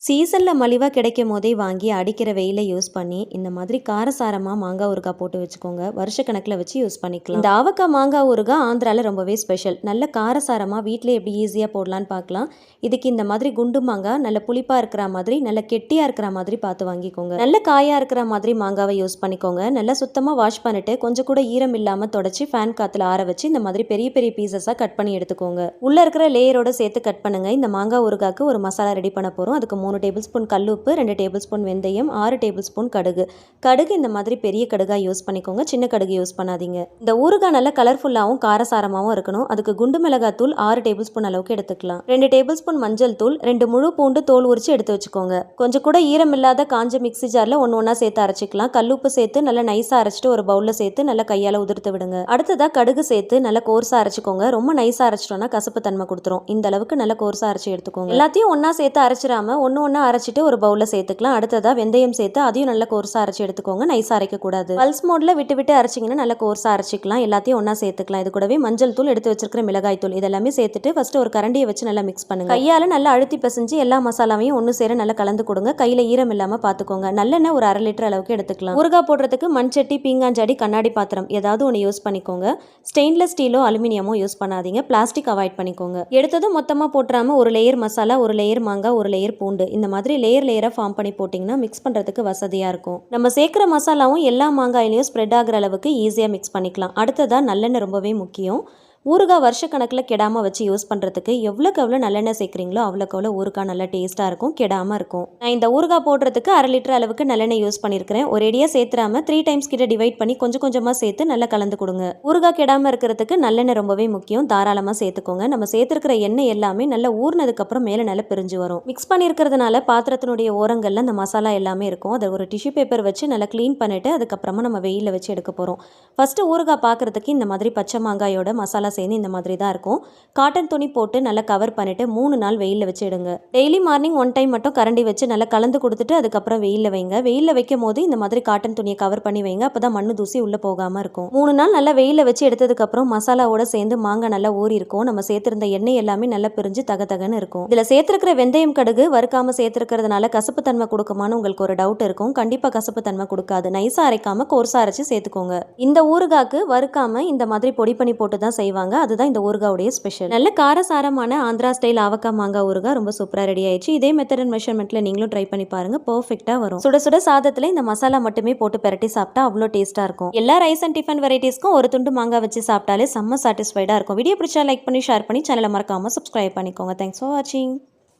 சீசனில் மலிவாக கிடைக்கும் போதே வாங்கி அடிக்கிற வெயில யூஸ் பண்ணி இந்த மாதிரி காரசாரமாக மாங்காய் ஊறுகாய் போட்டு வச்சுக்கோங்க. வருஷக்கணக்கில் வச்சு யூஸ் பண்ணிக்கலாம். இந்த ஆவக்காய் மாங்காய் ஊறுகாய் ஆந்திராவில் ரொம்பவே ஸ்பெஷல். நல்ல காரசாரமாக வீட்டில் எப்படி ஈஸியாக போடலான்னு பார்க்கலாம். இதுக்கு இந்த மாதிரி குண்டு மாங்காய் நல்ல புளிப்பாக இருக்கிற மாதிரி நல்ல கெட்டியாக இருக்கிற மாதிரி பார்த்து வாங்கிக்கோங்க. நல்ல காயாக இருக்கிற மாதிரி மாங்காவை யூஸ் பண்ணிக்கோங்க. நல்லா சுத்தமாக வாஷ் பண்ணிட்டு கொஞ்சம் கூட ஈரம் இல்லாமல் தொடச்சி ஃபேன் காற்றுல ஆற வச்சு இந்த மாதிரி பெரிய பெரிய பீசஸாக கட் பண்ணி எடுத்துக்கோங்க. உள்ளே இருக்கிற லேயரோட சேர்த்து கட் பண்ணுங்க. இந்த மாங்காய் ஊறுகாய்க்கு ஒரு மசாலா ரெடி பண்ண போகிறோம். அதுக்கு 3 டேபிள் ஸ்பூன் கல்லுப்பு, 2 டேபிள் ஸ்பூன் வெந்தயம், 6 டேபிள் ஸ்பூன் கடுகு. கடுகு இந்த மாதிரி பெரிய கடுகாக யூஸ் பண்ணிக்கோங்க, சின்ன கடுகு யூஸ் பண்ணாதீங்க. இந்த ஊறுகாய் நல்ல கலர்ஃபுல்லாகவும் காரசாரமாகவும் இருக்கணும். அதுக்கு குண்டு மிளகாய் தூள் 6 டேபிள் ஸ்பூன் அளவுக்கு எடுத்துக்கலாம். 2 டேபிள் ஸ்பூன் மஞ்சள் தூள், 2 முழு பூண்டு தோல் உரிச்சு எடுத்து வச்சுக்கோங்க. கொஞ்சம் கூட ஈரம் இல்லாத காஞ்ச மிக்ஸி ஜாரில் ஒன்றா சேர்த்து அரைச்சிக்கலாம். கல்லுப்பு சேர்த்து நல்லா நைஸாக அரைச்சிட்டு ஒரு பவுலில் சேர்த்து நல்லா கையால் உதிர்த்து விடுங்க. அடுத்ததாக கடுகு சேர்த்து நல்லா கோர்ஸாக அரைச்சிக்கோங்க. ரொம்ப நைஸாக அரைச்சிட்டோம்னா கசப்பு தன்மை கொடுத்துரும். இந்த அளவுக்கு நல்லா கோர்ஸாக அரைச்சி எடுத்துக்கோங்க. எல்லாத்தையும் ஒன்றா சேர்த்து அரைச்சிடாம ஒன்று அரைச்சிட்டு ஒரு பவுலில் சேர்த்துக்கலாம். அடுத்ததாக வெந்தயம் சேர்த்து அதையும் நல்லா கோர்ஸாக அரைச்சி எடுத்துக்கோங்க. நைஸாக அரைக்கக்கூடாது. பல்ஸ் மோடில் விட்டு விட்டு அரைச்சிங்கன்னா நல்லா கோர்ஸாக அரைச்சிக்கலாம். எல்லாத்தையும் ஒன்றா சேர்த்துக்கலாம். இது கூடவே மஞ்சள் தூள், எடுத்து வச்சிருக்கிற மிளகாய் தூள் இதெல்லாமே சேர்த்துட்டு ஃபர்ஸ்ட் ஒரு கரண்டியை வச்சு நல்லா மிக்ஸ் பண்ணுங்க. கையால் நல்லா அழுத்தி பிசைஞ்சு எல்லா மசாலாவையும் ஒன்று சேர நல்லா கலந்து கொடுங்க. கையில் ஈரம் இல்லாமல் பார்த்துக்கோங்க. நல்லெண்ணெய் ஒரு 1/2 லிட்டர் அளவுக்கு எடுத்துக்கலாம். ஊறுகாய் போடுறதுக்கு மண்சட்டி, பீங்காஞ்சாடி, கண்ணாடி பாத்திரம் ஏதாவது ஒன்று யூஸ் பண்ணிக்கோங்க. ஸ்டெயின்லெஸ் ஸ்டீலோ அலுமினியமோ யூஸ் பண்ணாதீங்க. பிளாஸ்டிக் அவாய்ட் பண்ணிக்கோங்க. எடுத்ததும் மொத்தமாக போட்டுறாம ஒரு லேயர் மசாலா, ஒரு லேயர் மாங்காய், ஒரு லேயர் பூண்டு இந்த மாதிரி லேயராக ஃபார்ம் பண்ணி போட்டிங்கன்னா மிக்ஸ் பண்ணுறதுக்கு வசதியாக இருக்கும். நம்ம சேர்க்குற மசாலாவும் எல்லா மாங்காயிலையும் ஸ்ப்ரெட் ஆகிற அளவுக்கு ஈஸியாக மிக்ஸ் பண்ணிக்கலாம். அடுத்ததாக நல்லெண்ணெய் ரொம்பவே முக்கியம். ஊறுகாய் வருஷக்கணக்கில் கெடாமல் வச்சு யூஸ் பண்ணுறதுக்கு எவ்வளோக்கு எவ்வளோ நல்லெண்ணெய் சேர்க்குறீங்களோ அவ்வளோக்கு எவ்வளோ ஊறுகாய் நல்லா டேஸ்ட்டாக இருக்கும், கெடாமல் இருக்கும். நான் இந்த ஊறுகாய் போடுறதுக்கு 1/2 லிட்டர் அளவுக்கு நல்லெண்ணெய் யூஸ் பண்ணியிருக்கிறேன். ஒரேடியாக சேர்த்துறாம 3 டைம்ஸ் கிட்ட டிவைட் பண்ணி கொஞ்சம் கொஞ்சமாக சேர்த்து நல்லா கலந்து கொடுங்க. ஊறுகாய் கெடாமல் இருக்கிறதுக்கு நல்லெண்ணெய் ரொம்பவே முக்கியம். தாராளமாக சேர்த்துக்கோங்க. நம்ம சேர்த்துருக்கிற எண்ணெய் எல்லாமே நல்லா ஊறினதுக்கப்புறம் மேலே நல்லா பிரிஞ்சு வரும். மிக்ஸ் பண்ணியிருக்கிறதுனால பாத்திரத்தினுடைய ஓரங்களில் அந்த மசாலா எல்லாமே இருக்கும். அதை ஒரு டிஷ்யூ பேப்பர் வச்சு நல்லா க்ளீன் பண்ணிவிட்டு அதுக்கப்புறமா நம்ம வெயிலில் வச்சு எடுக்க போகிறோம். ஃபஸ்ட்டு ஊறுகாய் பார்க்குறதுக்கு இந்த மாதிரி பச்சை மாங்காயோட மசாலா சேர்ந்து இந்த மாதிரி தான் இருக்கும். காட்டன் துணி போட்டு நல்லா கவர் பண்ணிட்டு 3 நாள் வெயிலில் வச்சு எடுங்க. டெய்லி மார்னிங் 1 டைம் மட்டும் கரண்டி வச்சு நல்லா கலந்து கொடுத்துட்டு அதுக்கப்புறம் வெயிலில் வைங்க. வெயிலில் வைக்கும் போது இந்த மாதிரி காட்டன் துணியை கவர் பண்ணி வைங்க. அப்பதான் மண்ணு தூசி உள்ளே போகாமல் இருக்கும். 3 நாள் நல்லா வெயிலில் வச்சு எடுத்ததுக்கப்புறம் மசாலாவோட சேர்ந்து மாங்காய் நல்லா ஊறி இருக்கும். நம்ம சேர்த்திருந்த எண்ணெய் எல்லாமே நல்லா பிரிஞ்சு தகன்னு இருக்கும். இதில் சேர்த்திருக்கிற வெந்தயம், கடுகு வறுக்காம சேர்த்திருக்கிறதுனால கசப்பு தன்மை கொடுக்குமான்னு உங்களுக்கு ஒரு டவுட் இருக்கும். கண்டிப்பாக கசப்பு தன்மை கொடுக்காது. நைஸாக அரைக்காம கோர்ஸாக அரைச்சு சேர்த்துக்கோங்க. இந்த ஊறுகாய்க்கு வறுக்காம இந்த மாதிரி பொடி பண்ணி போட்டு தான் செய்வாங்க. அதுதான் இந்த ஊறுகாவுடைய ஸ்பெஷல். நல்ல காரசாரமான ஆந்திரா ஸ்டைல் ஆவக்காய் மாங்காய் ஊறுகாய் ரொம்ப சூப்பரா ரெடி ஆயிடுச்சு. இதே மெத்தட் அண்ட் மெஷர்மெண்ட்ல நீங்களும் ட்ரை பண்ணி பாருங்க. பெர்ஃபெக்ட்டா வரும். சுட சுட சாதத்துல இந்த மசாலா மட்டுமே போட்டு பெரட்டி சாப்பிட்டா அவ்வளோ டேஸ்டா இருக்கும். எல்லா ரைஸ் அண்ட் டிஃபன் வெரைட்டிஸ்க்கும் ஒரு துண்டு மாங்காய் வச்சு சாப்பிட்டாலே செம்ம சாட்டிஸ்ஃபைடா இருக்கும். வீடியோ பிடிச்சா லைக் பண்ணி ஷேர் பண்ணி சேனலை மறக்காம சப்ஸ்கிரைப் பண்ணிக்கோங்க. தேங்க்ஸ் ஃபார் வாட்சிங்.